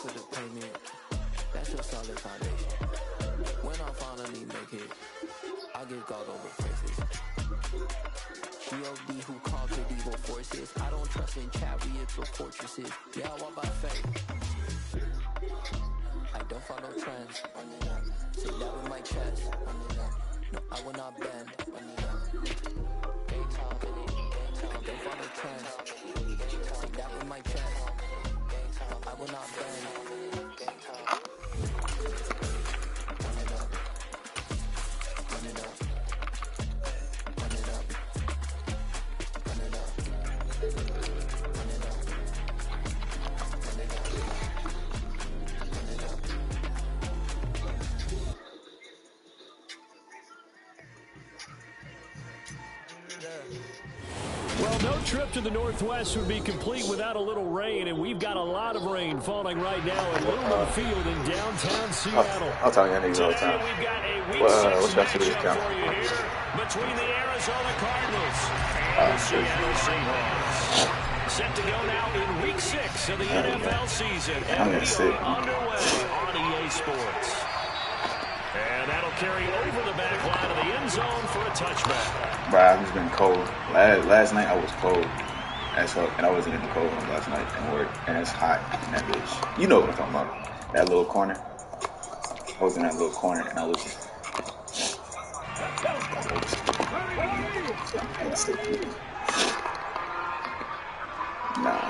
to the pavement. That's your solid foundation. When I finally make it, I give God over praises. G.O.D. who conquered evil forces. I don't trust in chariots or fortresses. Yeah, I walk by faith. I don't follow trends. Say that with my chest. No, I will not bend. I don't follow trends. Say that with my chest. No, I will not bend. Run it up. Run it up. Run it up. Run it up. Run it up. Run it up. Run it up. Well, no trip to the Northwest would be complete without a little rain, and we've got a lot of rain falling right now at Lumen Field in downtown Seattle. I'll tell you that all the time. We've got a week What's 6 that series matchup count? for you here between the Arizona Cardinals and the Seattle Seahawks. Set to go now in week 6 of the NFL season, and we are underway on EA Sports. And that'll carry over the back line of the end zone for a touchback. Bro, I've just been cold. Last night I was cold as fuck, and I wasn't in the cold room last night in work, and it's hot in that bitch. You know what I'm talking about. That little corner. I was in that little corner, and I was just... Nah.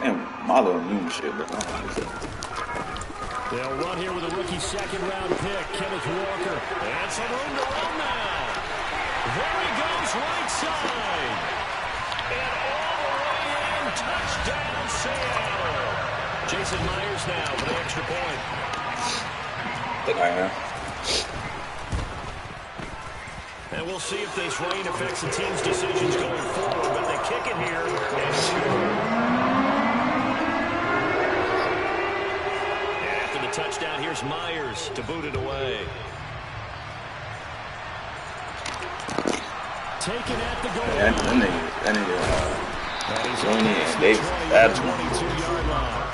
Damn, my little immune shit, but they'll run here with a rookie second-round pick, Kenneth Walker. And some room to run now. There he goes, right side. And all the way in, touchdown, Seattle. Jason Myers now for the extra point. I think I am. And we'll see if this rain affects the team's decisions going forward, but they kick it here and score. Touchdown, here's Myers to boot it away. Taken at the goal line. That nigga, Johnny and Davis, that's 22-yard line.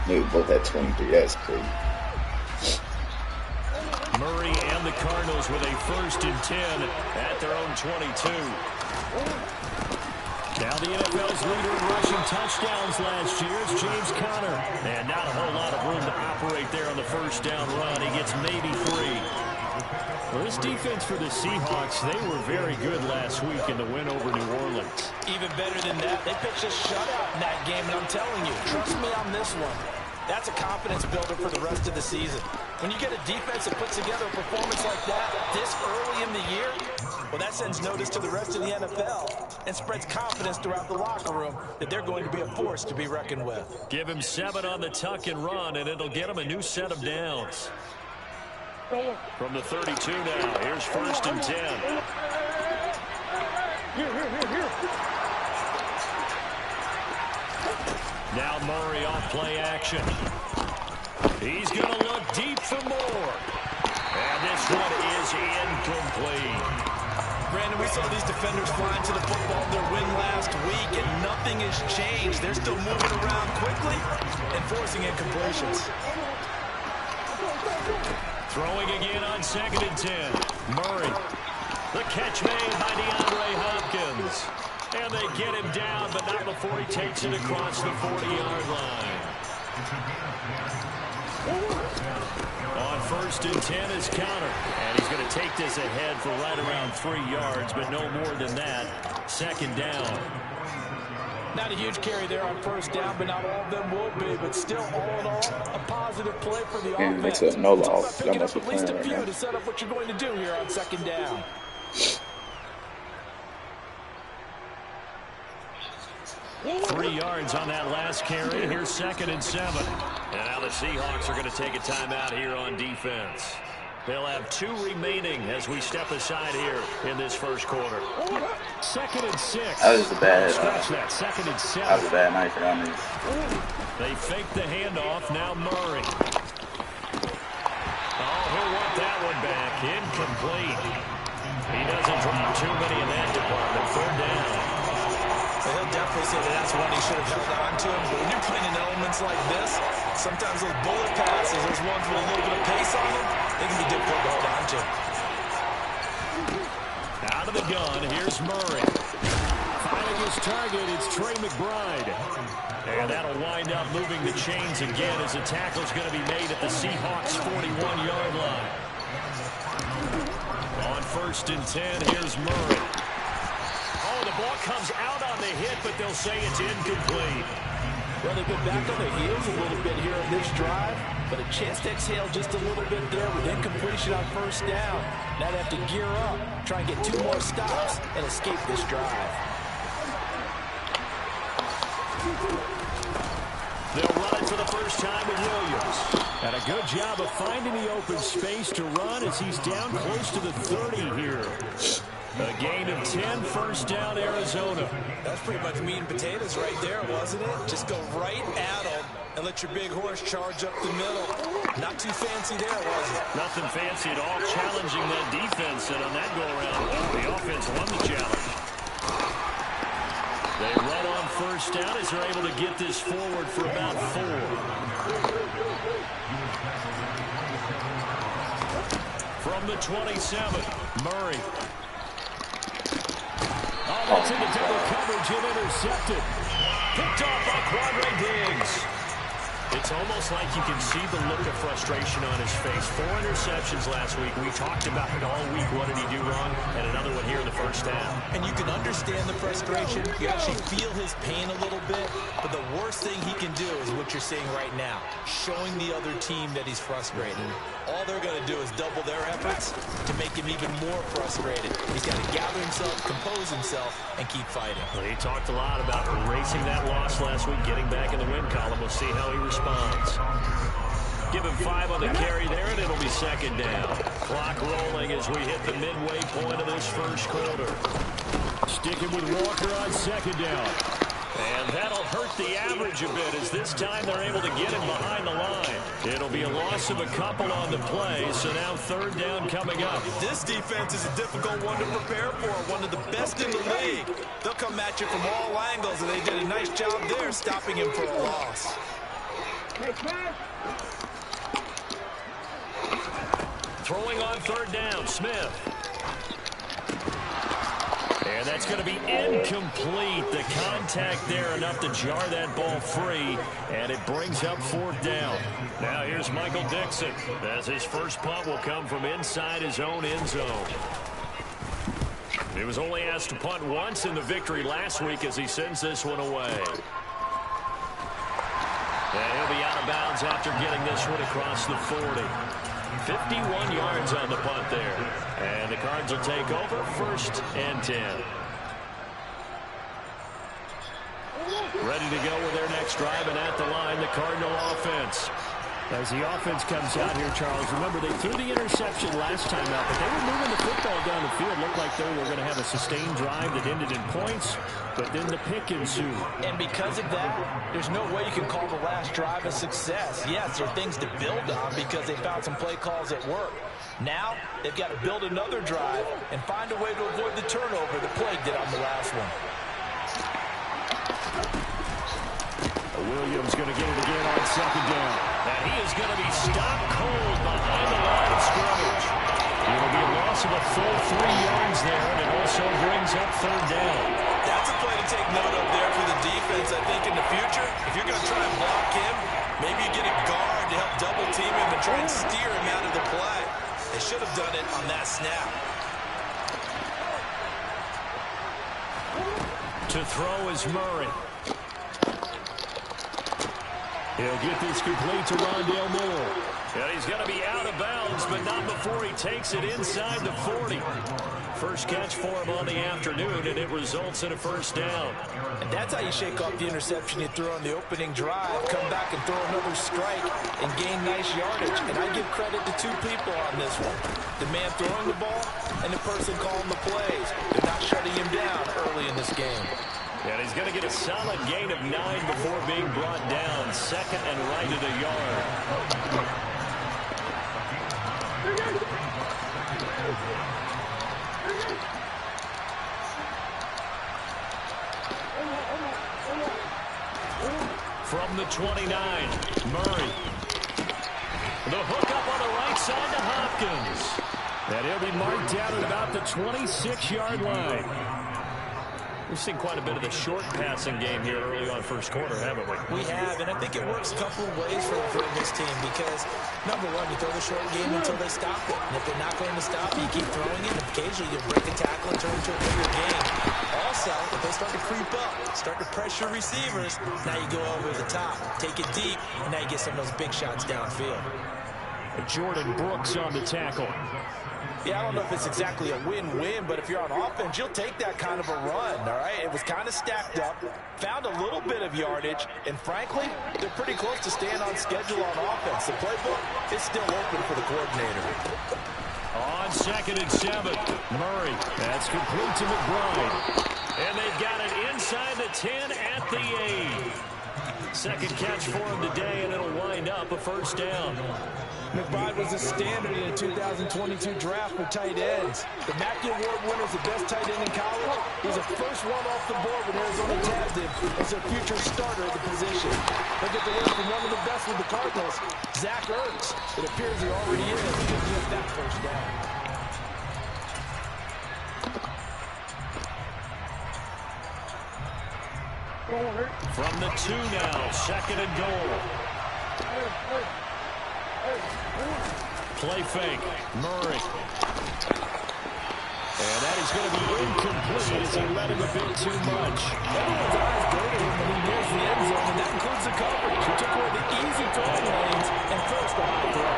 Nigga both at 23, that's crazy. Murray and the Cardinals with a 1st and 10 at their own 22. Now the NFL's leader in rushing touchdowns last year is James Conner. And not a whole lot of room to operate there on the first down run. He gets maybe 3. Well, this defense for the Seahawks, they were very good last week in the win over New Orleans. Even better than that, they pitched a shutout in that game, and I'm telling you, trust me on this one. That's a confidence builder for the rest of the season. When you get a defense that puts together a performance like that this early in the year, well, that sends notice to the rest of the NFL and spreads confidence throughout the locker room that they're going to be a force to be reckoned with. Give him 7 on the tuck and run, and it'll get him a new set of downs. From the 32 now, here's 1st and 10. Now Murray off play action. He's going to look deep for more. And this one is incomplete. Brandon, we saw these defenders flying to the football in their win last week, and nothing has changed. They're still moving around quickly and forcing incompletions. Throwing again on 2nd and 10. Murray. The catch made by DeAndre Hopkins. And they get him down, but not before he takes it across the 40-yard line. On 1st and 10 is Conner. And he's going to take this ahead for right around 3 yards, but no more than that. 2nd down. Not a huge carry there on 1st down, but not all of them will be. But still, all in all, a positive play for the offense. It's a no loss. Picking up at least a few to set up what you're going to do here on 2nd down. Three yards on that last carry. Here's 2nd and 7. And now the Seahawks are going to take a timeout here on defense. They'll have 2 remaining as we step aside here in this first quarter. 2nd and 6. That was a bad. Stretch that. 2nd and 7. That was a bad night for them. They fake the handoff. Now Murray. Oh, he'll want that one back. Incomplete. He doesn't drop too many in that department. definitely say that that's one he should have held on to. But when you're playing in elements like this, sometimes those bullet passes, those ones with a little bit of pace on them, they can be difficult to hold on to. Out of the gun, here's Murray. Finding his target, it's Trey McBride. And that'll wind up moving the chains again as the tackle's going to be made at the Seahawks' 41-yard line. On 1st and 10, here's Murray. Oh, the ball comes out on the hit, but they'll say it's incomplete. Well, they've been back on their heels a little bit here in this drive, but a chance to exhale just a little bit there with incompletion on 1st down. Now they have to gear up, try and get 2 more stops, and escape this drive. They'll run it for the first time with Williams. And a good job of finding the open space to run as he's down close to the 30 here. A gain of 10, 1st down, Arizona. That's pretty much meat and potatoes right there, wasn't it? Just go right at them and let your big horse charge up the middle. Not too fancy there, was it? Nothing fancy at all, challenging that defense. And on that go-around, the offense won the challenge. They run on 1st down as they're able to get this forward for about 4. From the 27, Murray. Oh, that's into double coverage and intercepted. Picked off by Quadre Diggs. It's almost like you can see the look of frustration on his face. 4 interceptions last week. We talked about it all week. What did he do wrong? And another one here in the 1st half. And you can understand the frustration. You actually feel his pain a little bit. But the worst thing he can do is what you're seeing right now, showing the other team that he's frustrated. All they're going to do is double their efforts to make him even more frustrated. He's got to gather himself, compose himself, and keep fighting. Well, he talked a lot about erasing that loss last week, getting back in the win column. We'll see how he responds. Give him 5 on the carry there, and it'll be 2nd down. Clock rolling as we hit the midway point of this 1st quarter. Sticking with Walker on 2nd down. And that'll hurt the average a bit as this time they're able to get him behind the line. It'll be a loss of a couple on the play, so now 3rd down coming up. This defense is a difficult one to prepare for, one of the best in the league. They'll come at you from all angles, and they did a nice job there stopping him for a loss. Throwing on 3rd down, Smith. And that's going to be incomplete. The contact there enough to jar that ball free, and it brings up 4th down. Now here's Michael Dixon as his first punt will come from inside his own end zone. He was only asked to punt once in the victory last week as he sends this one away. And he'll be out of bounds after getting this one across the 40. 51 yards on the punt there. And the Cards will take over 1st and 10. Ready to go with their next drive, and at the line, the Cardinal offense. As the offense comes out here, Charles, remember they threw the interception last time out, but they were moving the football down the field. Looked like they were going to have a sustained drive that ended in points, but then the pick ensued. And because of that, there's no way you can call the last drive a success. Yes, there are things to build on because they found some play calls at work. Now, they've got to build another drive and find a way to avoid the turnover that plagued it on the last one. Williams going to get it again on 2nd down. And he is going to be stopped cold behind the line of scrimmage. It'll be a loss of a full 3 yards there, and it also brings up 3rd down. That's a play to take note of there for the defense, I think, in the future. If you're going to try and block him, maybe you get a guard to help double team him and try and steer him out of the play. They should have done it on that snap. To throw is Murray. He'll get this complete to Rondale Moore. And he's going to be out of bounds, but not before he takes it inside the 40. First catch for him on the afternoon, and it results in a 1st down. And that's how you shake off the interception you threw on the opening drive, come back and throw another strike and gain nice yardage. And I give credit to 2 people on this one. The man throwing the ball and the person calling the plays. They're not shutting him down early in this game. And he's going to get a solid gain of 9 before being brought down. 2nd and right at a yard. From the 29, Murray. The hook up on the right side to Hopkins. And he'll be marked down at about the 26-yard line. We've seen quite a bit of the short passing game here early on first quarter, haven't we? We have, and I think it works a couple of ways for this team because, number one, you throw the short game until they stop it. And if they're not going to stop it, you keep throwing it, and occasionally you break a tackle and turn it into a bigger game. Also, if they start to creep up, start to pressure receivers, now you go over the top, take it deep, and now you get some of those big shots downfield. Jordan Brooks on the tackle. Yeah, I don't know if it's exactly a win-win, but if you're on offense, you'll take that kind of a run, all right? It was kind of stacked up, found a little bit of yardage, and frankly, they're pretty close to staying on schedule on offense. The playbook is still open for the coordinator. On 2nd and 7, Murray. That's complete to McBride. And they've got it inside the 10 at the 8. Second catch for him today, and it'll wind up a first down. McBride was a standard in the 2022 draft for tight ends. The Mackey Award winner is the best tight end in college. He's the first one off the board when Arizona tabbed him as a future starter at the position. They'll get the win from one of the best with the Cardinals, Zach Ertz. It appears he already is. He can get that first down. From the 2 now, 2nd and goal. Play fake, Murray. And that is going to be incomplete as he let him a bit too much. Everyone's eyes go to him when he nears the end zone, and that includes the coverage. He took away the easy throwing lanes and forced the high throw.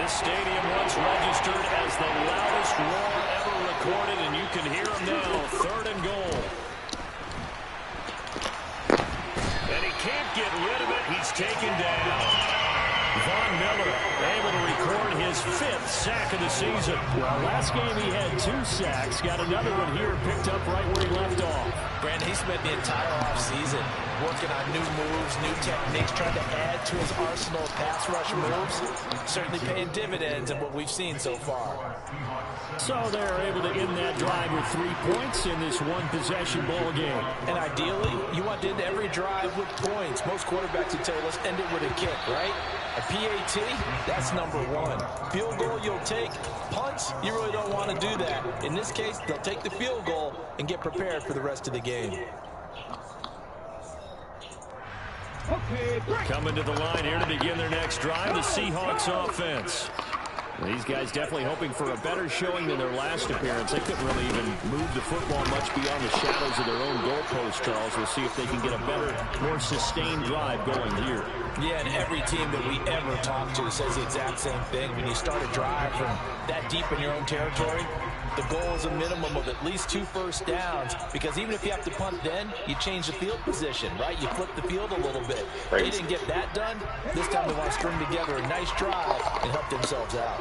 This stadium once registered as the loudest roar ever recorded, and you can hear him now, 3rd and goal. And he can't get rid of it. He's taken down. Von Miller able to record his 5th sack of the season. Well, last game he had 2 sacks. Got another one here picked up right where he left off. Brandon, he spent the entire offseason working on new moves, new techniques, trying to add to his arsenal of pass rush moves. Certainly paying dividends in what we've seen so far. So they're able to end that drive with 3 points in this one-possession ball game. And ideally, you want to end every drive with points. Most quarterbacks would tell you, let's end it with a kick, right? A PAT, that's number 1. Field goal you'll take. Punts, you really don't want to do that. In this case, they'll take the field goal and get prepared for the rest of the game. Coming to the line here to begin their next drive, the Seahawks offense. These guys definitely hoping for a better showing than their last appearance. They couldn't really even move the football much beyond the shadows of their own goalpost, Charles. We'll see if they can get a better, more sustained drive going here. Yeah, and every team that we ever talk to says the exact same thing. When you start a drive from that deep in your own territory, the goal is a minimum of at least 2 first downs, because even if you have to punt then, you change the field position, right? You flip the field a little bit. They didn't get that done. This time they want to string together a nice drive and help themselves out.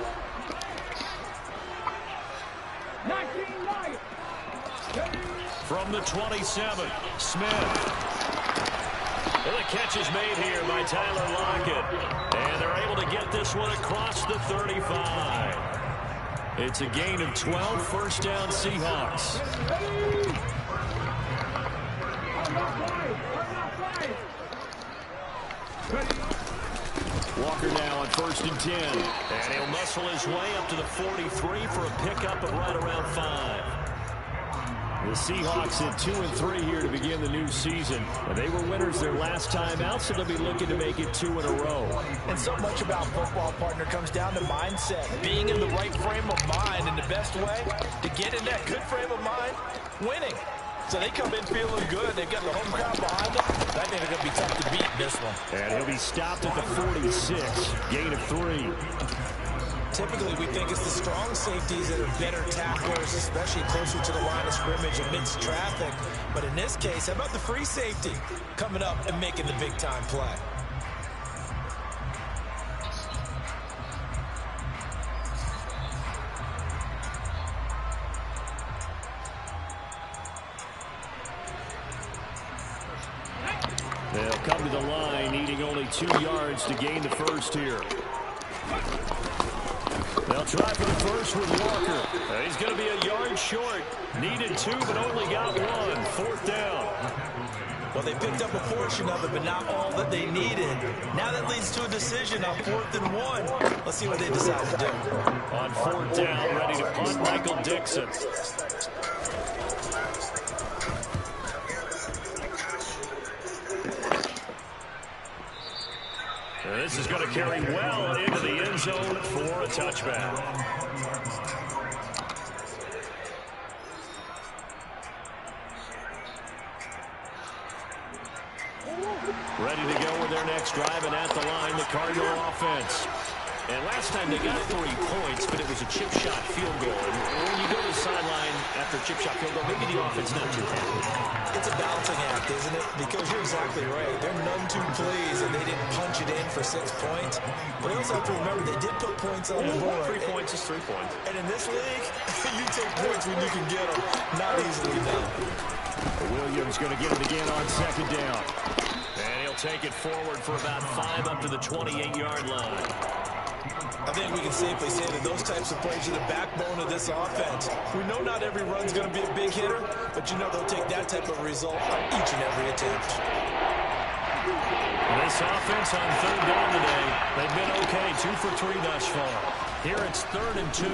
From the 27, Smith. Well, the catch is made here by Tyler Lockett. And they're able to get this one across the 35. It's a gain of 12, first down Seahawks. Walker now on 1st and 10. And he'll muscle his way up to the 43 for a pickup of right around 5. The Seahawks at 2-3 here to begin the new season. They were winners their last time out, so they'll be looking to make it 2 in a row. And so much about football, partner, comes down to mindset. Being in the right frame of mind, and the best way to get in that good frame of mind, winning. So they come in feeling good. They've got the home crowd behind them. I think they're going to be tough to beat in this one. And he'll be stopped at the 46, gain of 3. Typically, we think it's the strong safeties that are better tacklers, especially closer to the line of scrimmage amidst traffic. But in this case, how about the free safety coming up and making the big-time play? They'll come to the line, needing only 2 yards to gain the first here. They'll They'll try for the first with Walker. He's going to be a yard short. Needed 2, but only got 1. 4th down. Well, they picked up a portion of it, but not all that they needed. Now that leads to a decision on 4th and 1. Let's see what they decide to do. On 4th down, ready to punt, Michael Dixon. This is going to carry well into the end zone for a touchback. Ready to go with their next drive, and at the line, the Cardinal offense. And last time they got 3 points, but it was a chip shot field goal. And when you go to the sideline after a chip shot field goal, maybe the offense not too happy. It's a balancing act, isn't it? Because you're exactly right. They're none too pleased, and they didn't punch it in for 6 points. But you also have to remember, they did put points on the board. 3 points is 3 points. And in this league, you take points when you can get them. Not easily done. Williams going to get it again on 2nd down. And he'll take it forward for about 5 up to the 28-yard line. I think we can safely say that those types of plays are the backbone of this offense. We know not every run's going to be a big hitter, but you know they'll take that type of result on each and every attempt. This offense on 3rd down today, they've been okay, 2 for 3 thus far. Here it's 3rd and 2.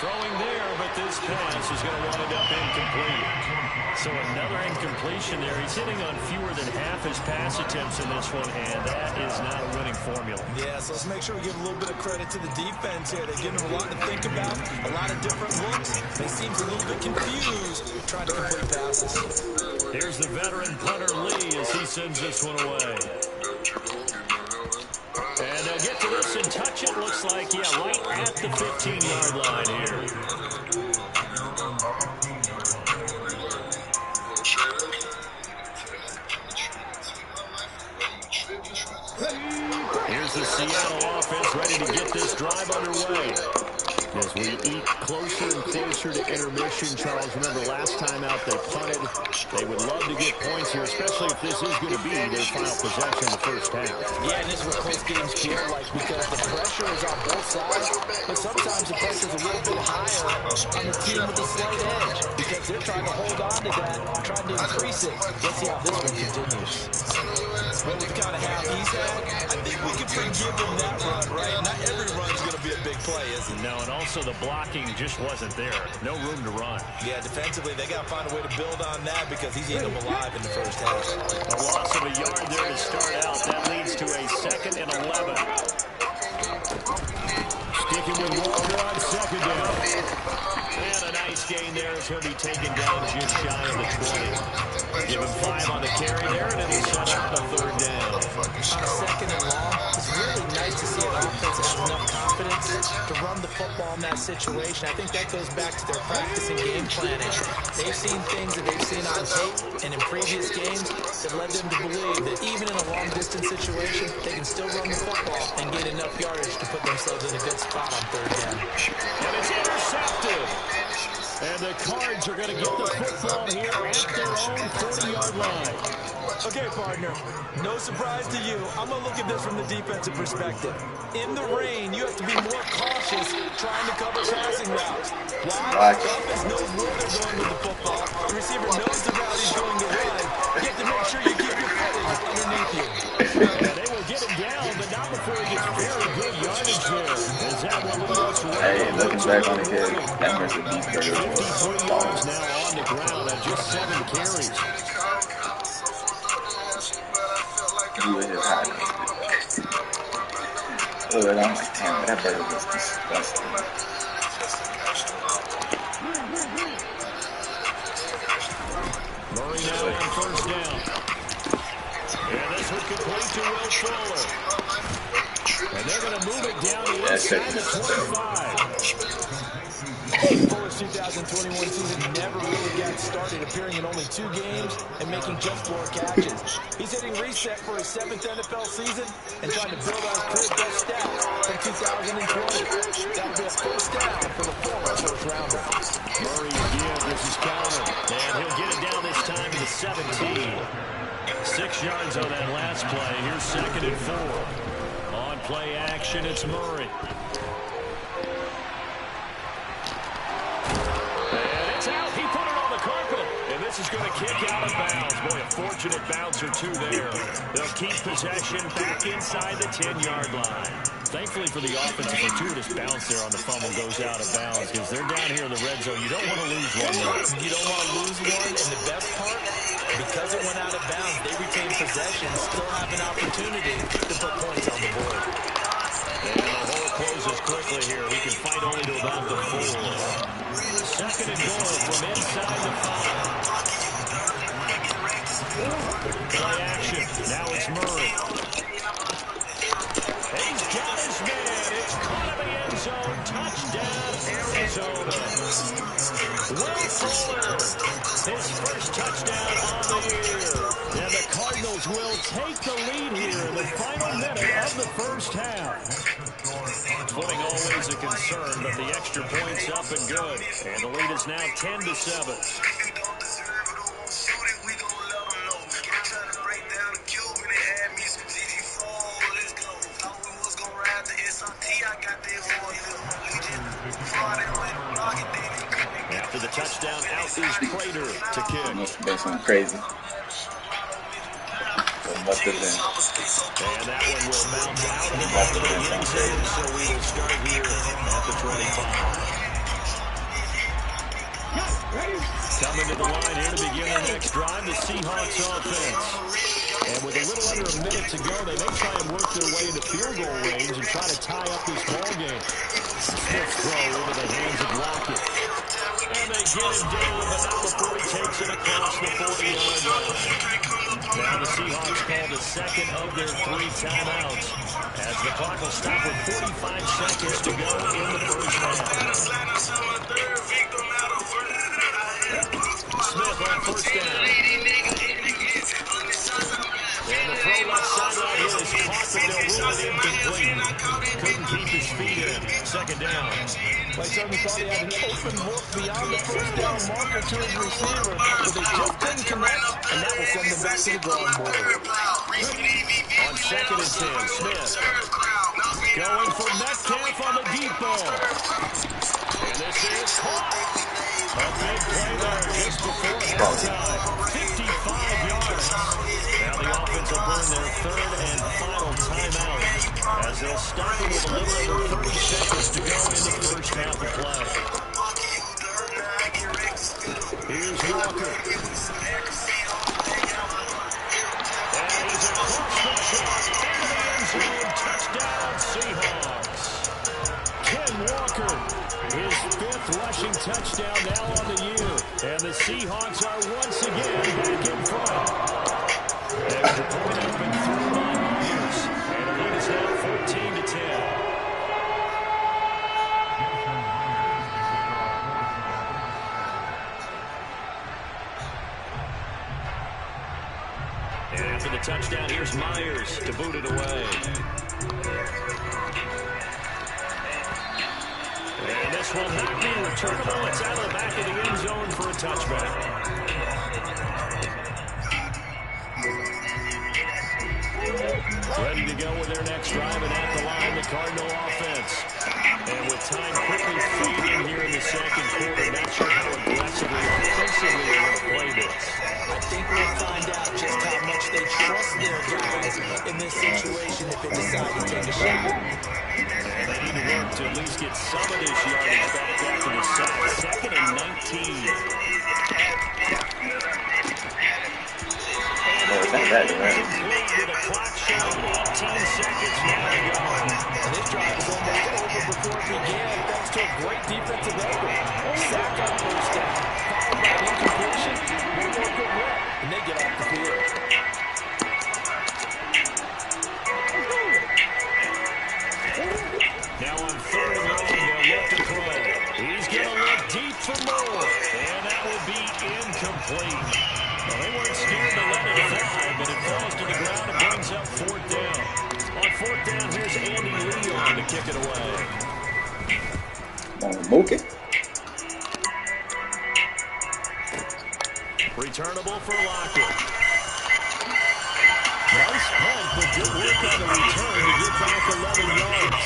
Throwing there, but this pass is going to wind up incomplete. So another incompletion there. He's hitting on fewer than half his pass attempts in this one, and that is not a winning formula. Yeah, so let's make sure we give a little bit of credit to the defense here. They're giving them a lot to think about, a lot of different looks. They seem a little bit confused trying to complete passes. Here's the veteran punter Lee as he sends this one away. And they'll get to this and touch it. Looks like, yeah, right at the 15-yard line here. Here's the Seattle offense ready to get this drive underway. As we eat closer and closer to intermission, Charles, remember last time out they punted. They would love to get points here, especially if this is going to be their final possession in the first half. Yeah, and this is what close games feel like because the pressure is on both sides, but sometimes the pressure is a little bit higher on the team with a slight edge because they're trying to hold on to that, trying to increase it. Let's see how this one continues. Well, with the kind of half he's had, I think we can forgive him that run, right? Not every run's going to be a big play, is it? No, and also the blocking just wasn't there. No room to run. Yeah, defensively, they got to find a way to build on that because he's eating them alive in the first half. A loss of a yard there to start out. That leads to a 2nd and 11. Sticking with Walker on 2nd down. And a nice gain there as he'll be taken down just shy of the 20. Give him 5 on the carry there, and it'll set up the 3rd down. On a 2nd and long, it's really nice to see an offense have enough confidence to run the football in that situation. I think that goes back to their practice and game planning. They've seen things that they've seen on tape and in previous games that led them to believe that even in a long-distance situation, they can still run the football and get enough yardage to put themselves in a good spot on 3rd down. And it's intercepted. And the Cards are going to get the football here at their own 40-yard line. Okay, partner, no surprise to you. I'm going to look at this from the defensive perspective. In the rain, you have to be more cautious trying to cover passing routes. Why? The offense knows where they're going with the football. The receiver knows the route he's going to run. You have to make sure you keep your footage underneath you. Yeah, they will get him down, but not before he gets very good yardage there. Is that what we want to Hey, looking back on the kid, that must have beat 53 yards now on the ground at just 7 carries. He was just hot. Look, I'm like, damn, that burger was disgusting. Murray now on 1st down. And this would complete to Will Fuller. And they're going to move it down the inside the 25. Fuller's 2021 season never really got started, appearing in only 2 games and making just 4 catches. He's hitting reset for his 7th NFL season and trying to build on his career best stats from 2020. That would be a 1st down for the former 1st rounder. Murray again, this is counted. And he'll get it down this time to the 17. 6 yards on that last play. Here's 2nd and 4. On play action. It's Murray. And it's out. He put it on the carpet. And this is going to kick out of bounds. Boy, a fortunate bounce or two there. They'll keep possession back inside the 10-yard line. Thankfully for the offense, a fortuitous bounce there on the fumble goes out of bounds because they're down here in the red zone. You don't want to lose one there. You don't want to lose one, and the best part, because it went out of bounds, they retain possession, still have an opportunity to put points on the board. And the hole closes quickly here. He can fight only to about the 4. Second and goal from inside the 5. Play action. Now it's Murray. He's got his man. It's caught in the end zone. Touchdown, Arizona. Will Fuller, his first touchdown on the year. And the Cardinals will take the lead here in the final minute of the first half. Footing always a concern, but the extra point's up and good. And the lead is now 10-7. After the touchdown, out is Prater to kick. Must have been something crazy. It must have been. And that one will bounce out of the end zone, so we will start here at the 25. Coming to the line here to begin their next drive, the Seahawks offense. And with a little under a minute to go, they may try and work their way into field goal range and try to tie up this ball game. Smith's throw into the hands of Lockett. And they get him down, but not before he takes it across the 40-yard line. Now the Seahawks called the second of their 3 timeouts as the clock will stop with 45 seconds to go in the first half. Smith on first down. And the throw left sideline here is caught, but they'll rule it incomplete. Couldn't keep his feet in. Second down. I certainly thought he had an open look beyond the first down marker to his receiver, but they just couldn't connect, and that will send them back to the drawing board. On second and 10, Smith going for Metcalf on the deep ball. And this is caught. A big play there just before halftime. 55 yards. Now the offense will burn their third and final timeout as they'll stop it with a little over 30 seconds to go in the first half of play. Here's Walker. And he's across the chalk into the end zone. Touchdown, Seahawks. Ken Walker, his 5th rushing touchdown now on the year. And the Seahawks are once again back in front. Extra point has been thrown by Myers. And the lead is now 14-10. And after the touchdown, here's Myers to boot it away. And this will not be returnable. It's out of the back of the end zone for a touchback. Ready to go with their next drive, and at the line, the Cardinal offense. And with time quickly fading here in the second quarter, not sure how aggressively or offensively they're going to play this. I think we'll find out just how much they trust their guys in this situation if they decide to take a shot. And they need to work to at least get some of this yardage back after the sack. Second and 19. It's not that bad. With a clock showing 18 seconds now to go. And this drive is almost over before it began thanks to a great defensive effort. Sack on first down, followed by an incompletion. One more good rep, and they get off the field. Now on third and long, they'll look to throw. He's going to look deep for more, and that will be incomplete. Well, they weren't scared to let it fly, but it falls to the ground and brings up fourth down. On fourth down, here's Andy Leon to kick it away. Moke it. Returnable for Lockett. Nice punt, but good work on the return to get back 11 yards.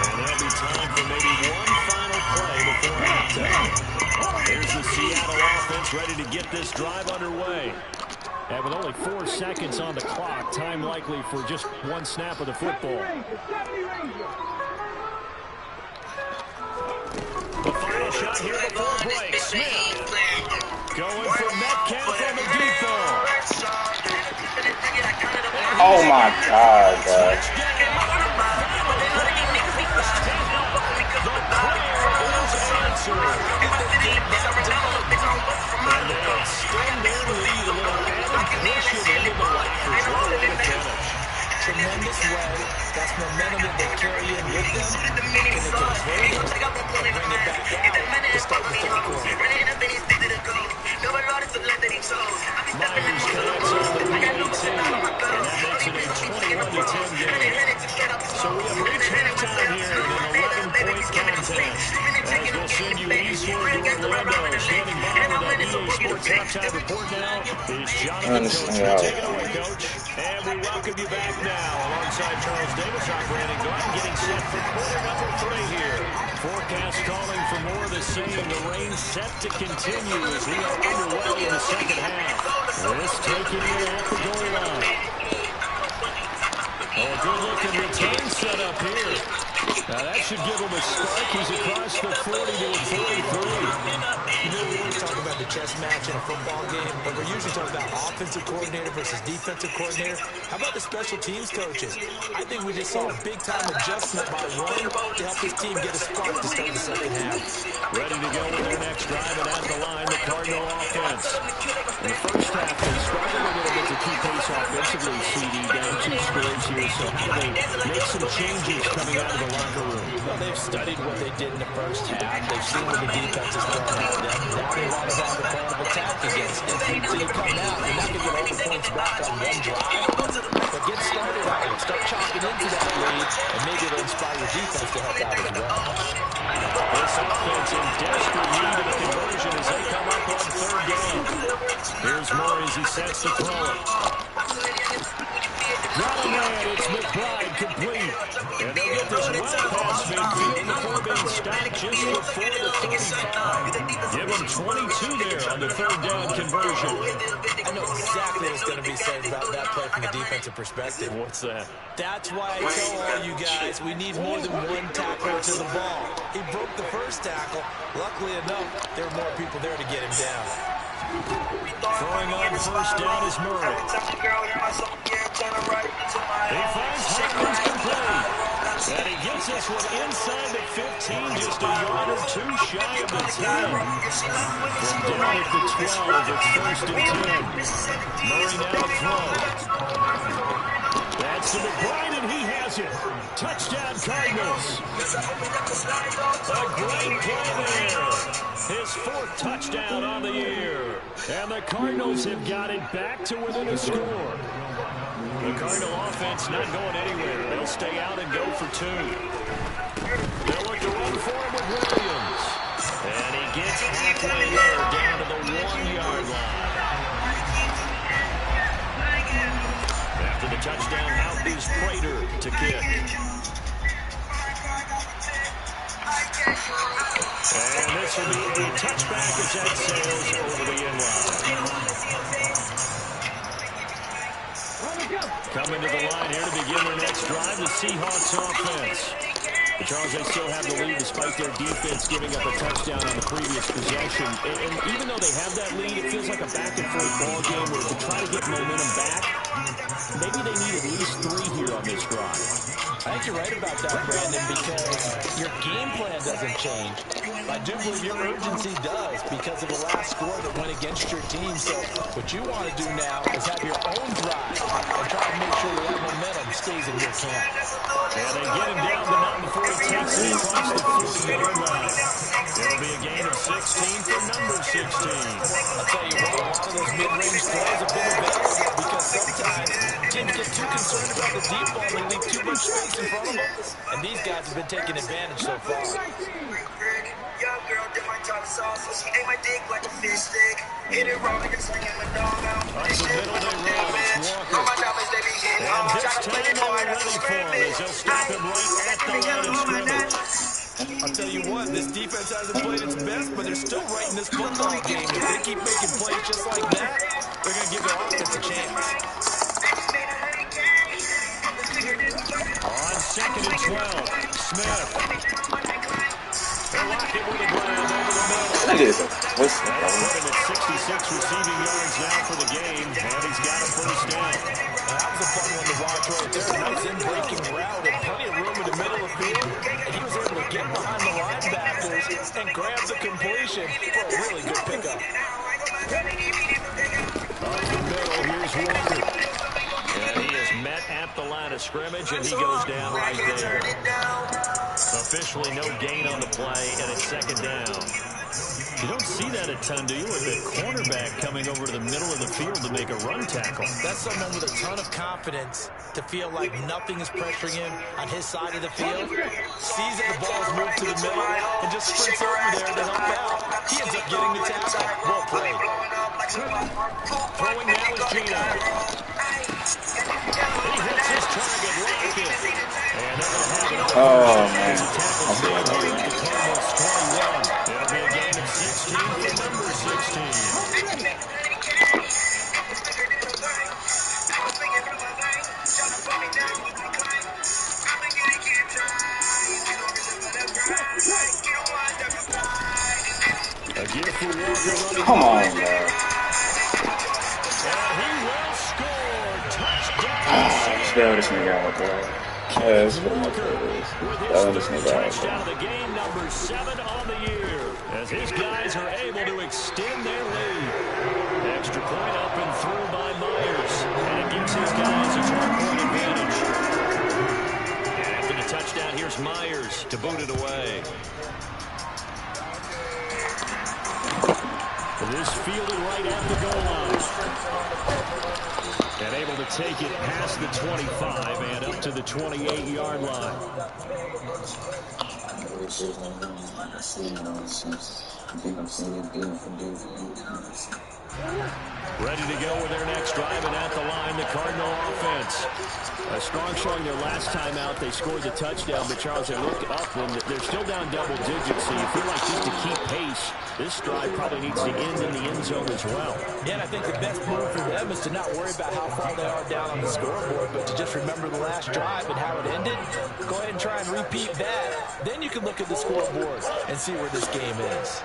And there'll be time for maybe one final play before halftime. There's the Seattle offense ready to get this drive underway. And with only 4 seconds on the clock, time likely for just one snap of the football. The final shot here before break. Smith going for Metcalf on the deep ball. Oh my God, guys. And they extend their lead a little added cushion into the lockers. What a way to finish. Tremendous way. That's momentum that they carry in with them. Can they convert it or bring it back out to start the third quarter? Myers connects on the PAT, and that makes it a 21-10 game. So we have reached halftime here in an 11-point contest. As we'll send you eastward to Orlando, standing by with that EA Sports halftime report now is Jonathan Coachman. Take it away, Coach. And we welcome you back now alongside Charles Davis, our Brandon Glenn, getting set for quarter number 3 here. Forecast calling for more of the same. The rain set to continue as we are underway in the second half. This taking it at the goal line. Oh, a good-looking return set up here. Now, that should give him a spark. He's across the 40 to a 43. You know, we always talk about the chess match in a football game, but we're usually talking about offensive coordinator versus defensive coordinator. How about the special teams coaches? I think we just saw a big-time adjustment by one to help his team get a spark to start the second half. Ready to go with their next drive, and at the line, the Cardinal offense. In the first half, they struggled a little bit to keep pace offensively, CD, down 2 scores here. So how do they make some changes coming out of the locker room? Well, they've studied what they did in the first half. They've seen what the defense has thrown at them. Now they want to have a plan of attack against it. So you come out, you're not going to get all the points back on one drive, but get started on it. Start chopping into that lead, and maybe it'll inspire your defense to help out as well. This offense in desperate need of a conversion as they come up on 3rd down. Here's Murray as he sets to throw it. Got a man, it's McBride complete. And they'll get this well past midfield before being stopped just before the 35. Give them 22 there on the 3rd down conversion. I know exactly what's going to be said about that play from a defensive perspective. What's that? That's why I tell all you guys we need more than one tackler to the ball. He broke the first tackle. Luckily enough, there were more people there to get him down. Throwing on 1st down is Murray. He finds Hopkins complete. And he gets this one inside the 15, just a yard or 2 shy of the 10. From down at the 12, it's 1st and 10. Murray now to throw. That's to McBride, and he has it. Touchdown, Cardinals. A great play there. His 4th touchdown on the year. And the Cardinals have got it back to within a score. The Cardinal offense not going anywhere. They'll stay out and go for 2. They'll look to run for him with Williams. And he gets halfway there down to the 1-yard line. After the touchdown, out is Prater to kick. And this will be a touchback as that sails over the end line. Coming to the line here to begin their next drive, the Seahawks offense. But Charles, they still have the lead despite their defense giving up a touchdown on the previous possession. And even though they have that lead, it feels like a back-and-forth ball game where to try to get momentum back, maybe they need at least 3 here on this drive. I think you're right about that, Brandon, because your game plan doesn't change. I do believe your urgency does because of the last score that went against your team. So what you want to do now is have your own drive and try to make sure that momentum stays in your camp. And they get him down, but not before he takes it across the 40-yard line. It'll be a gain of 16 for number 16. I'll tell you what, a lot of those mid-range throws have been available because sometimes teams get too concerned about the deep ball and they leave too much space in front of them. And these guys have been taking advantage so far. Young girl, different type of sauce, so she ate my dick like a fish stick. Hit it wrong, like a swing in my dog out. Up the middle, they run. It's Walker. My diamonds, they be This time they were ready for him as they'll stop him right at the line of scrimmage. I'll tell you what, this defense hasn't played its best, but they're still right in this football game. If they keep making plays just like that, they're going to give their offense a chance. On 2nd and 12, Smith. They'll lock it with a grab over the middle. That is a whistle, bro. That's put him at 66 receiving yards now for the game, and he's got a first down. That was a fun one to watch right there. Nice in-breaking route and plenty of room in the middle of the field. And he was able to get behind the linebackers and grab the completion for a really good pickup. Up the middle, here's Walker. And he is met at the line of scrimmage, and he goes down right there. Officially no gain on the play, and it's 2nd down. You don't see that a ton, do you, with the cornerback coming over to the middle of the field to make a run tackle? That's someone with a ton of confidence to feel like nothing is pressuring him on his side of the field. Sees that the ball's moved to the middle and just sprints over there to help out. He ends up getting the tackle. Well played. Throwing now is Gino. He hits his target, Lockett. And they're going to have it. Oh, man. It'll be a gain of 16 for number 16. A gift for Walker running. Come on, bro. And he will score. Touchdown. Spell this nigga out, bro. Yeah, this is what my favorite is. Spell this nigga out, Touchdown of bro. the game, number 7 on the year. As his guys are able to extend their lead. Extra point up and through by Myers. And it gives his guys a 12-point advantage. And after the touchdown, here's Myers to boot it away. This fielded right at the goal line. And able to take it past the 25 and up to the 28-yard line. Ready to go with their next drive, and at the line, the Cardinal offense. A strong showing their last time out. They scored the touchdown, but Charles, they look up, and they're still down double digits, so you feel like just to keep pace, this drive probably needs to end in the end zone as well. Yeah, and I think the best move for them is to not worry about how far they are down on the scoreboard, but to just remember the last drive and how it ended. Go ahead and try and repeat that. Then you can look at the scoreboard and see where this game is.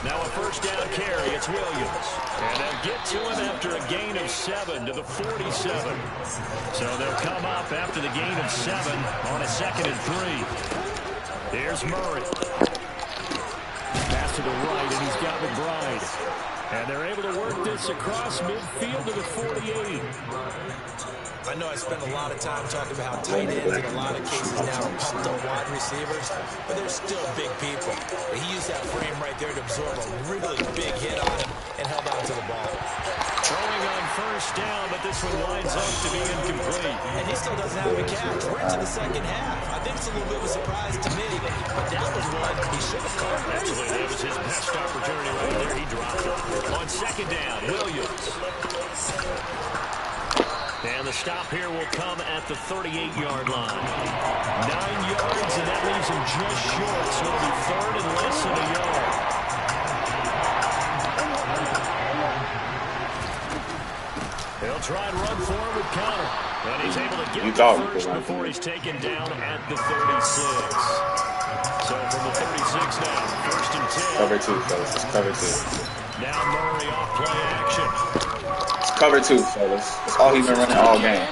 Now a first down carry, it's Williams. And they'll get to him after a gain of 7 to the 47. So they'll come up after the gain of 7 on a 2nd and 3. Here's Murray. Pass to the right, and he's got McBride. And they're able to work this across midfield to the 48. I know I spend a lot of time talking about how tight ends in a lot of cases now are pumped up wide receivers, but they're still big people. And he used that frame right there to absorb a really big hit on him and held on to the ball. Throwing on first down, but this one winds up to be incomplete. And he still doesn't have a catch. We're into the second half. I think it's a little bit of a surprise to me, but that was one he should have caught. Absolutely, that was his best opportunity right there. He dropped it. On 2nd down, Williams. And the stop here will come at the 38-yard line. 9 yards, and that leaves him just short, so it'll be 3rd and less than a yard. He'll try and run forward with Connor. And he's able to get the first before he's taken down at the 36. So from the 36 now, 1st and 10. Cover 2, fellas. It's cover 2. Now Murray off play action. Cover 2, fellas. That's all he's been running all game.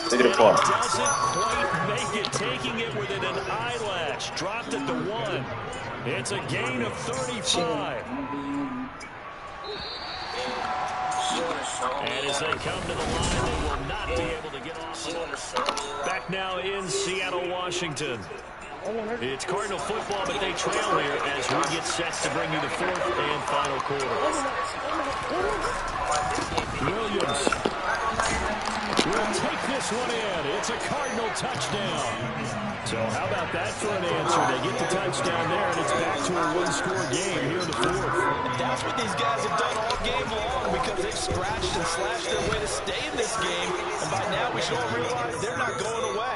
Take it apart. Doesn't quite make it, taking it within an eyelash. Dropped at the 1. It's a gain of 35. And as they come to the line, they will not be able to get off. Back now in Seattle, Washington. It's Cardinal football, but they trail here as we get set to bring you the 4th and final quarter. Williams will take this one in. It's a Cardinal touchdown. So how about that for an answer? They get the touchdown there, and it's back to a one-score game here in the fourth. And that's what these guys have done all game long because they've scratched and slashed their way to stay in this game. And by now we should all realize they're not going away.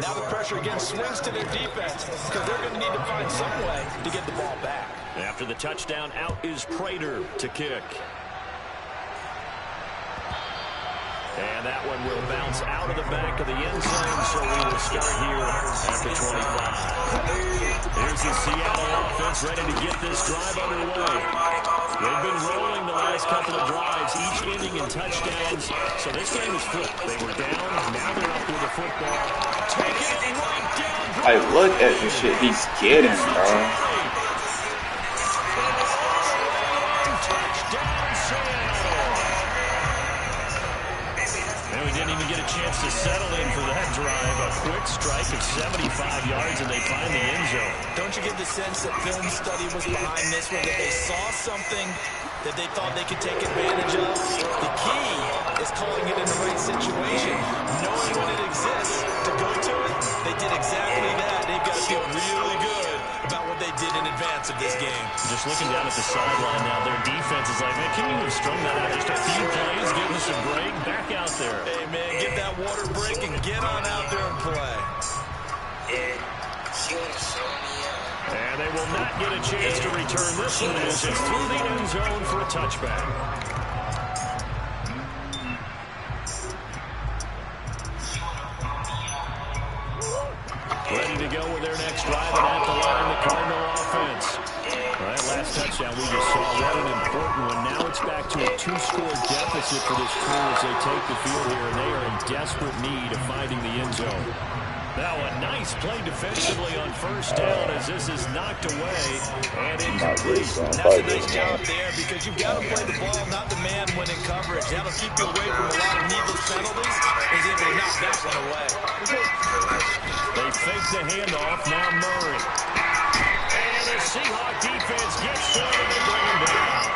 Now the pressure again swings to their defense because they're going to need to find some way to get the ball back. After the touchdown, out is Prater to kick. And that one will bounce out of the back of the end zone, so we will start here at the 25. Here's the Seattle offense ready to get this drive underway. They've been rolling the last couple of drives, each ending in touchdowns. So this game is flipped. They were down, now they're up with the football. Taking it right down. Like, look at the shit he's getting, bro. We didn't even get a chance to settle in for that drive. A quick strike of 75 yards, and they find the end zone. Don't you get the sense that film study was behind this one, that they saw something that they thought they could take advantage of? The key is calling it in the right situation, knowing when it exists to go to it. They did exactly that. They've got to feel really good about what they did in advance of this game. Just looking down at the sideline now, their defense is like, man, can you have strung that out just a few plays, give us a break, back out there. Hey, man, get that water break and get on out there and play. And they will not get a chance to return this one as it's through the end zone for a touchback. Ready to go with their next drive, and at the line, the Cardinal offense. All right, last touchdown we just saw. What an important one. Now it's back to a two-score deficit for this crew as they take the field here, and they are in desperate need of finding the end zone. Now a nice play defensively on first down as this is knocked away and incomplete. That's a nice job there because you've got to play the ball, not the man when in coverage. That'll keep you away from a lot of needless penalties. He's able to knock that one away. They fake the handoff, now Murray. And the Seahawk defense gets to it and they bring him down.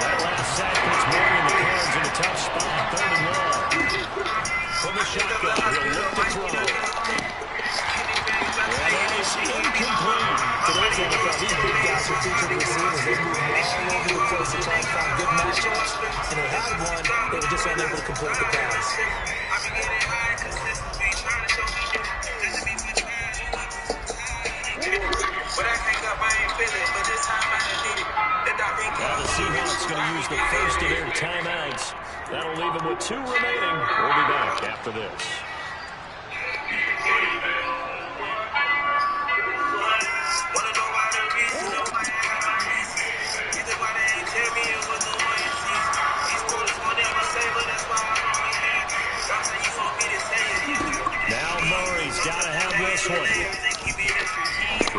That last sack puts Murray in the cards in a tough spot, 3rd and 1. From the shotgun, he'll look to throw. And that is incomplete. Today's NFL, these big guys are featured receivers. They move all over the place to try and find good matchups. And they had one, they were just unable to complete the pass. Now the Seahawks going to use the first of their timeouts. That'll leave them with 2 remaining. We'll be back after this. Now Murray's got to have this one.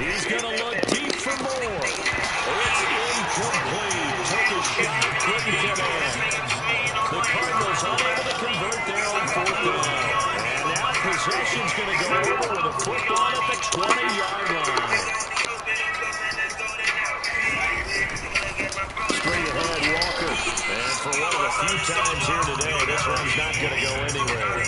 He's going to look deep for more. It's incomplete. Took a shot, couldn't get in. The Cardinals unable to convert there on 4th down. And now possession's going to go over with a football at the 20-yard line. Straight ahead, Walker. And for one of the few times here today, this one's not going to go anywhere.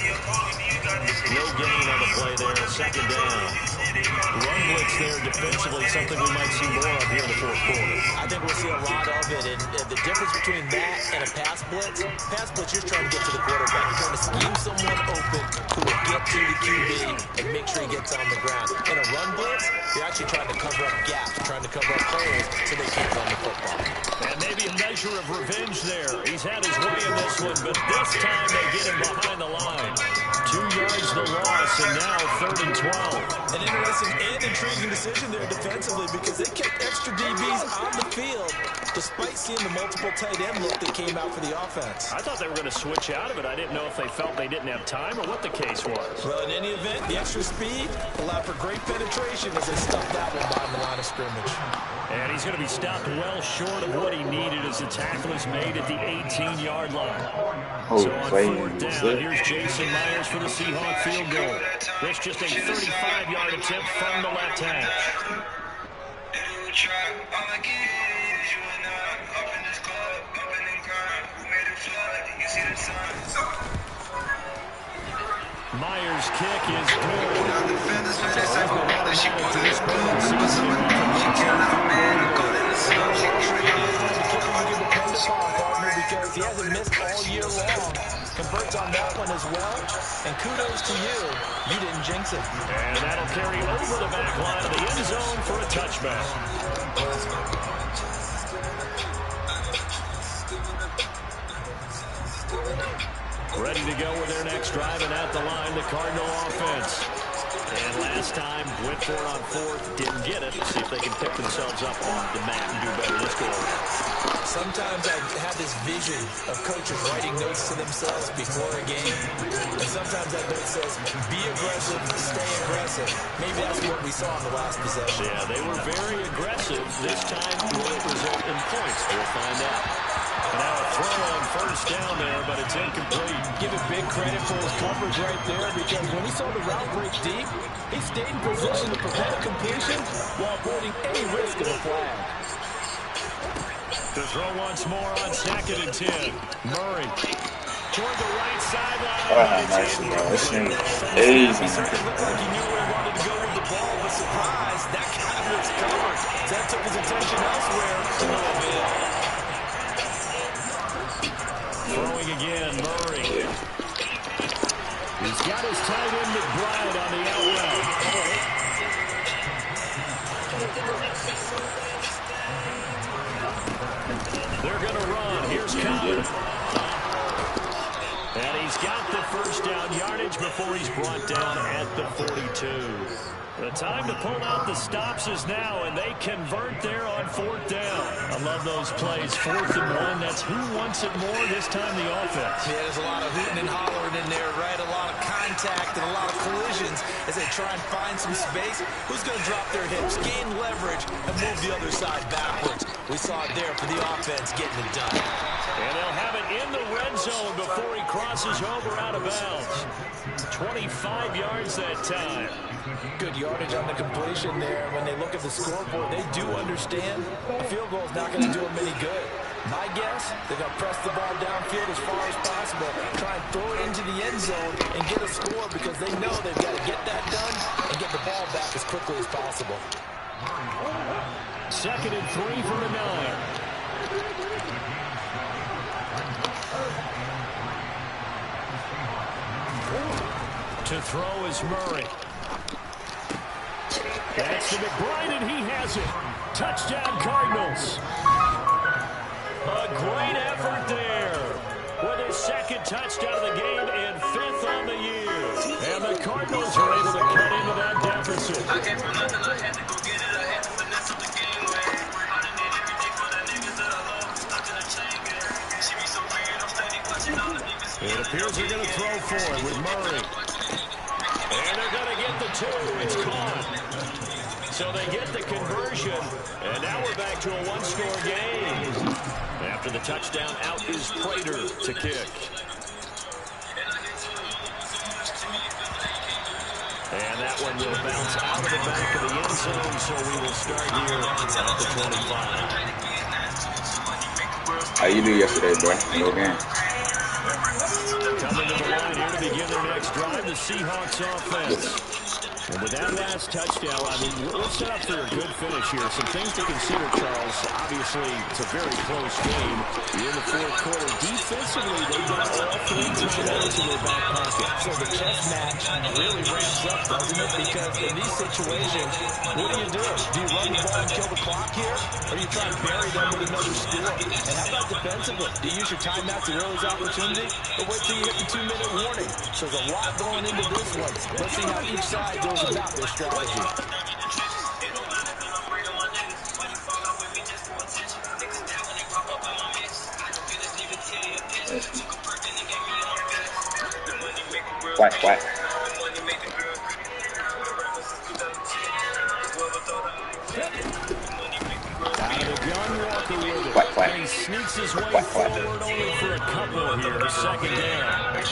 No gain on the play there, 2nd down. Run blitz there defensively, something we might see more of here in the 4th quarter. I think we'll see a lot of it, and the difference between that and a pass blitz, you're trying to get to the quarterback. You're trying to scheme someone open who will get to the QB and make sure he gets on the ground. In a run blitz, you're actually trying to cover up gaps, you're trying to cover up holes so they can't run the football. And maybe a measure of revenge there. He's had his way in this one, but this time they get him behind the line. 2 yards the loss, and now 3rd and 12. An interesting and intriguing decision there defensively because they kept extra DBs on the field despite seeing the multiple tight end look that came out for the offense. I thought they were going to switch out of it. I didn't know if they felt they didn't have time or what the case was. Well, in any event, the extra speed allowed for great penetration as they stuffed that one behind the line of scrimmage. And he's going to be stopped well short of what he needed as the tackle is made at the 18-yard line. So on 4th down, here's Jason Myers for the Seahawk field goal. This just a 35-yard attempt from the left hash. Myers' kick is good. So he's been automatic to this point of the season if he converts on field goal here. He is one of the kickers you can depend upon, partner, because he hasn't missed all year long. Converts on that one as well. And kudos to you. You didn't jinx it. And that'll carry over the back line of the end zone for a touchback. Ready to go with their next drive, and at the line, the Cardinal offense. And last time, went for it on fourth, didn't get it. See if they can pick themselves up off the mat and do better this go around. Sometimes I have this vision of coaches writing notes to themselves before a game. And sometimes that note says, be aggressive, stay aggressive. Maybe that's what we saw in the last possession. Yeah, they were very aggressive. This time, will it result in points? We'll find out. And now a throw on first down there, but it's incomplete. Give it big credit for his coverage right there, because when he saw the route break deep, he stayed in position to prevent a completion while avoiding any risk of a flag. To throw once more on 2nd and 10. Murray toward the right sideline. Nice, bro. This thing is easy. Certainly looked like he knew where he wanted to go with the ball, but surprise, that kind of is covered. So that took his attention elsewhere to no avail. Throwing again, Murray. He's got his tight end McBride on the out route. They're going to run. Here's Cobb. And he's got the first down yardage before he's brought down at the 42. The time to pull out the stops is now, and they convert there on 4th down. I love those plays. 4th and 1. That's who wants it more this time, the offense. Yeah, there's a lot of hooting and hollering in there, right? A lot of contact and a lot of collisions as they try and find some space. Who's going to drop their hips, gain leverage, and move the other side backwards? We saw it there for the offense getting it done. And they'll have it in the red zone before he crosses over out of bounds. 25 yards that time. Good yardage on the completion there. When they look at the scoreboard, they do understand a field goal is not going to do them any good. My guess, they're going to press the ball downfield as far as possible, try and throw it into the end zone and get a score, because they know they've got to get that done and get the ball back as quickly as possible. 2nd and 3 for the 9. To throw is Murray. That's to McBride, and he has it. Touchdown, Cardinals. A great effort there with his 2nd touchdown of the game and 5th on the year. And the Cardinals are able to cut into that deficit. I came from nothing, I had to go get it. I had to finesse up the game. I done did everything for the niggas that I love. Stuck in the chain gang. She be so weird, I'm steady watching all the niggas. It appears they're going to throw for it with Murray. And they're going to get the 2. It's caught. So they get the conversion, and now we're back to a one-score game. After the touchdown, out is Prater to kick. And that one will bounce out of the back of the end zone, so we will start here at the 25. How you do yesterday, bro? No game. Coming to the line here to begin their next drive, the Seahawks offense. And with that last touchdown, I mean, we're set up for a good finish here. Some things to consider, Charles. Obviously, it's a very close game. You're in the 4th quarter. Defensively, they've got all 3 timeouts in their back pocket. So the chess match really ramps up, doesn't it? Because in these situations, what do? Do you run the ball and kill the clock here? Or do you try and bury them with another score? And how about defensively? Do you use your timeout to realize opportunity? Or wait till you hit the 2-minute warning? So there's a lot going into this one. Let's see how each side goes about their strategy. Quack. Quack. He sneaks his way forward only for a couple here. 2nd down.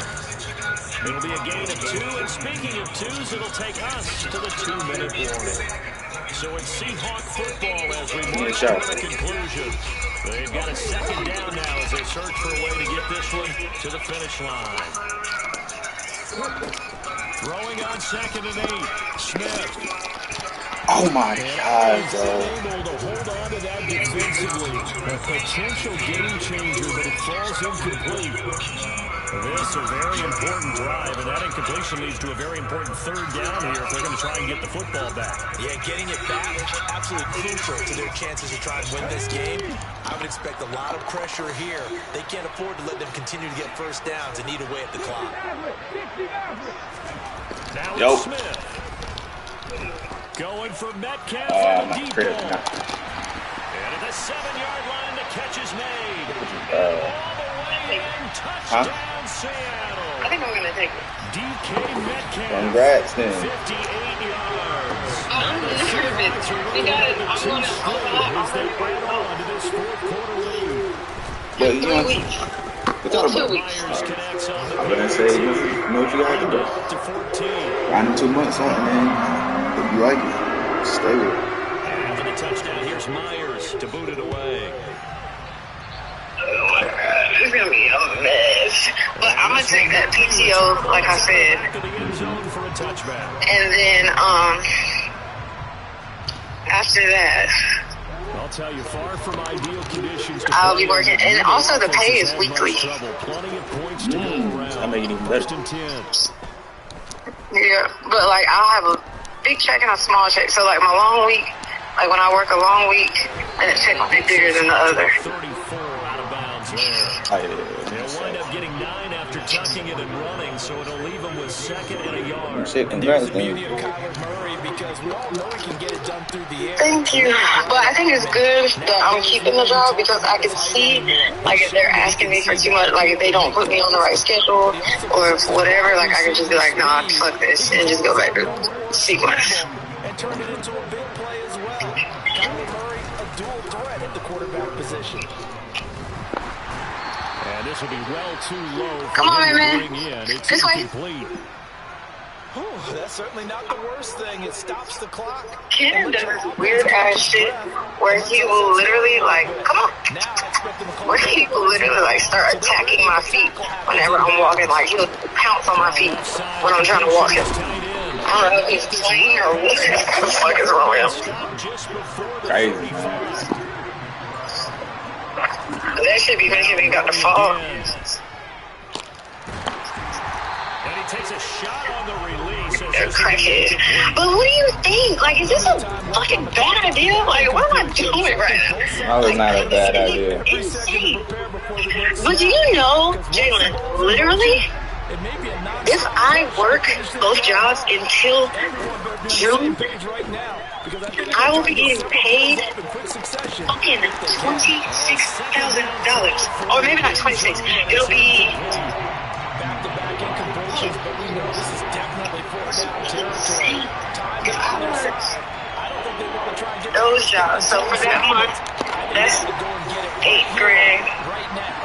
It'll be a gain of 2, and speaking of 2s, it'll take us to the 2-minute warning. So it's Seahawk football as we march to the conclusion. They've got a 2nd down now as they search for a way to get this one to the finish line. Throwing on 2nd and 8. Smith. Oh my God, He's bro. able to hold on to that defensively. A potential game changer, but it falls incomplete. This a very important drive, and that incompletion leads to a very important 3rd down here if they're going to try and get the football back. Yeah, getting it back, absolutely crucial to their chances to try and win this game. I would expect a lot of pressure here. They can't afford to let them continue to get first downs and eat away at the clock. Now Yo. it's Smith. Going for Metcalf on the deep ball. And at the 7-yard line, the catch is made. All the way in, touchdown Seattle. I think I'm going to take it. DK Metcalf. Congrats, then. 58 yards. I'm nervous because I'm going to As they add on to this 4th quarter lead. But you 3 know, weeks. what's all 2 about? weeks. Myers connects on the I'm gonna say, you know what you gotta do. up to 14. Grind in 2 months, and then if you like it, stay with it. And for the touchdown, here's Myers to boot it away. Oh my God, it's gonna be a mess. But I'm gonna take that PTO, like I said, Back of the end zone for a touchback. and then after that, I'll tell you, far from ideal conditions to I'll play be working. in, And neither also the offense pay has is had weekly. much trouble. Plenty of points to go around. I make it even First better. and 10. Yeah, but like I'll have a big check and a small check. So like my long week, like when I work a long week, that check will be bigger than the other. 34 out of bounds there. Oh, yeah. They'll wind up getting 9 after tucking it and running, so it'll leave them with 2nd and a yard. Shit, And there's congrats, the beauty man. of Kyler Murray because we all know he can get it done through the air. Thank you. But I think it's good that I'm keeping the job because I can see, like, if they're asking me for too much, like, if they don't put me on the right schedule or if whatever, like, I can just be like, nah, fuck this, and just go back to sequence. And turn it into a big play as well. Kyler Murray, a dual threat at the quarterback position. And this will be well too low for Come on, him to man. bring in. It's This way. incomplete. Whew, that's certainly not the worst thing. It stops the clock. Ken does weird ass shit where he will literally, like, come on. Now I expect him to call Where he will literally, like, start attacking my feet whenever I'm walking. Like, he'll pounce on my feet when I'm trying to walk him. I don't know if he's playing or what the fuck is wrong with him. Just before the Crazy. 35. That should be making me got to fall. And he takes a shot on the release. They're crackhead. But what do you think? Like, is this a fucking bad idea? Like, what am I doing right now? That was not a bad idea. Insane. But do you know, Jalen, literally, if I work both jobs until June, I will be getting paid fucking $26,000. Or maybe not 26. It'll be Back-to-back incompletions, but we know this is definitely fourth down territory. Time is on their side. I don't think they want to try and get those jobs. So for that month, that's $8,000. right now.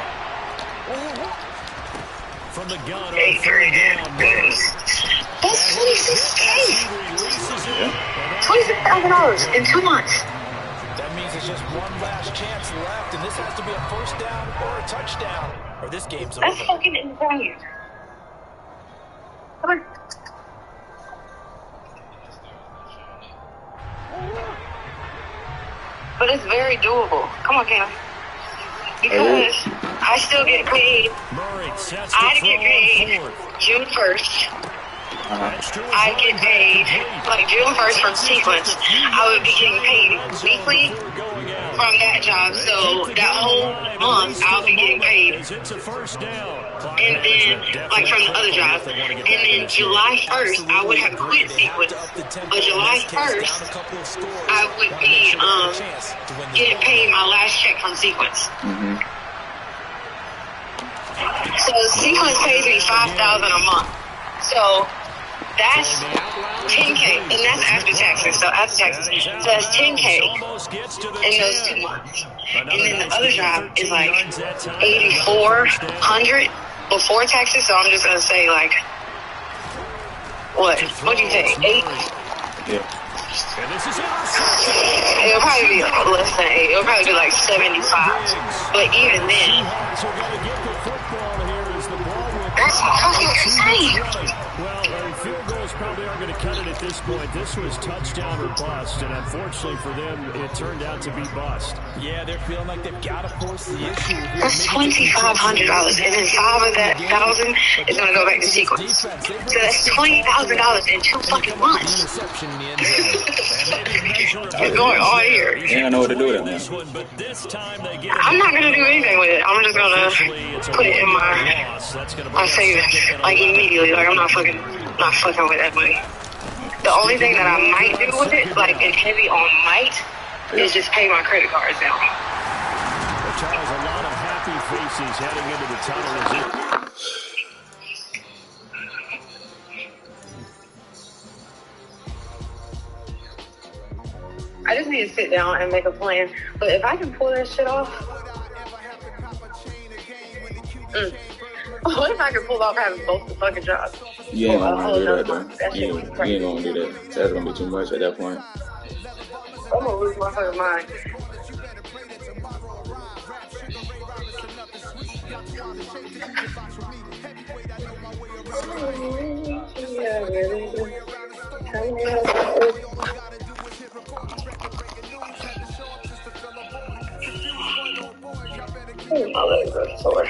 From the gun, $8,000. That's $26K. $26,000 in 2 months. That means it's just one last chance left, and this has to be a first down or a touchdown, or this game's over. That's fucking insane. Come on. But it's very doable. Come on, Cam. Because I still get paid. Murray sets the I throw get on paid fourth. June 1st. That's to his I running get back paid complete. like June 1st from sequence. I would be getting paid weekly Going out. from that job. So that whole month, I'll be getting paid. It's a first down. And then, like from the other job. And then July 1st, I would have quit sequence. But July 1st, I would be getting paid my last check from sequence. So sequence pays me $5,000 a month. So that's $10K, and that's after taxes. So after taxes, so that's $10K in those 2 months. And then the other job is like $8,400 before taxes. So I'm just gonna say like, what? What do you think? 8? Yeah. It'll probably be less than 8. It'll probably be like 75. But even then, that's fucking insane. Well, a field goal probably are going to cut it at this point. This was touchdown or bust, and unfortunately for them, it turned out to be bust. Yeah, they're feeling like they've got to force the issue here. That's $2,500, and then $5 of that $1,000 is going to go back to sequence. So that's $20,000 in 2 fucking months. What's going on here? You ain't know what to do with it, man. I'm not going to do anything with it. I'm just going to put it in my savings, like immediately. Like I'm not fucking with that money. The only thing that I might do with it, like and heavy on might, is just pay my credit cards down. Well, Charles, a lot of happy faces heading into the tunnel. I just need to sit down and make a plan. But if I can pull that shit off, what if I can pull off having both the fucking jobs? You ain't gonna do that, though. You ain't gonna do that. That's gonna be too much at that point. I'm gonna lose my fucking mind. My legs are sore.